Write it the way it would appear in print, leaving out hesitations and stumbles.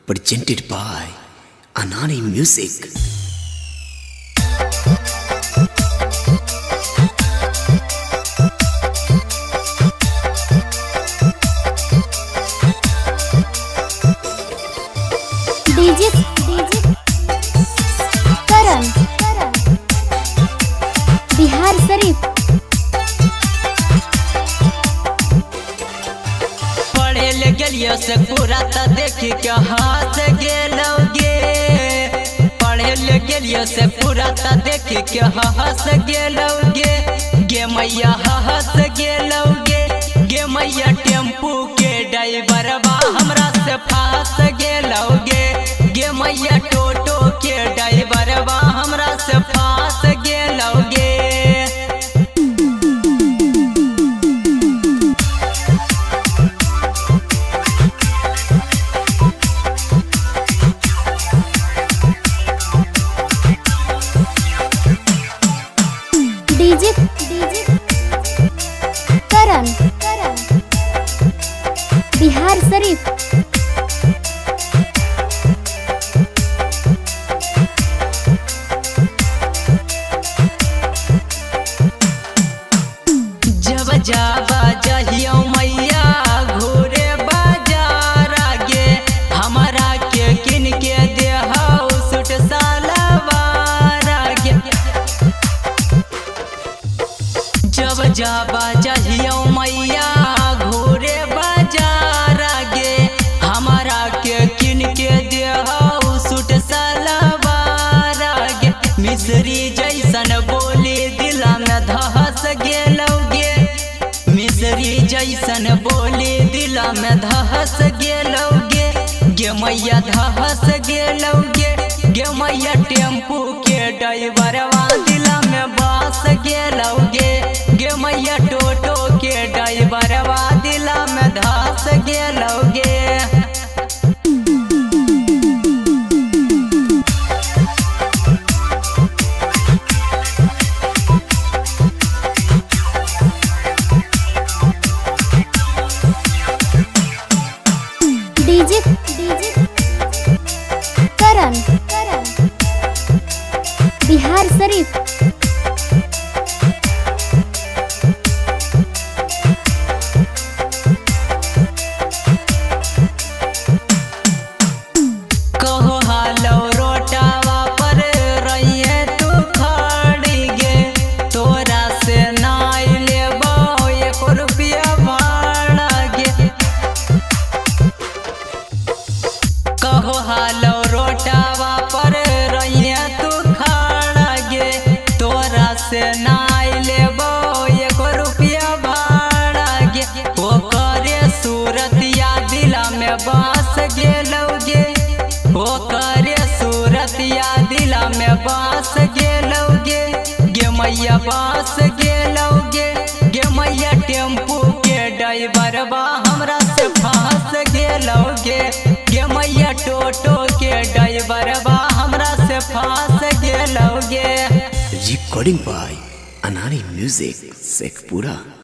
presented by Anani Music. DJ Karan Bihar Sharif. पढ़े ले गेलियो से पूरा त देखी के हाथ गेलोगे। पढ़े ले गेलियो से पूरा त देखी के हाथ गेलोगे। गे मैया हाथ गेलोगे। गे मैया टेम्पू के ड्राइवर बा हमरा से फास गेलोगे। गे मैया टोटो के ड्राइवर बा हमरा से फास गेलोगे। डीजे करण बिहार शरीफ। जब जाबा जहियो मैया घोरे बाजार आगे हमारा के किन के देहौ सूट सलवार आगे। जब जाबा जहियो मैया घोरे बाजार आगे हमारा के किन के देहौ सूट सलवार आगे। मिस्री जैसन बोली दिला में धस गेलोगे। मिस्री जैसन बोली दिला में धस गेलोगे। गे मैया धस गेलोगे। गे मैया टेम्पू के ड्राइवरवा दिला में बस गेलोगे। गे मैया टोटो के ड्राइवरवा दिला में धस गेलोगे। डीजे करण बिहार शरीफ। कहो हालो रोटावा पर रहिए तू खड़ी गे। तोरा से नाई लेबो 1 रुपया भाड़ा गे। कहो हालो रोटावा पर रहिए तू खड़ा गे। तोरा से नाई लेबो 1 रुपया भाड़ा गे। ओ करे सूरतिया दिला में बस गेलोगे। ओ करे सूरतिया दिला में बस गेलोगे। गे मैया बस गेलोगे। गे मैया टेम्पू के ड्राइवर बा हमरा से फास गेलोगे। गे मैया टोटो के ड्राइवर बा हमरा से फास गेलोगे। Recording by Anani Music, Sekpura.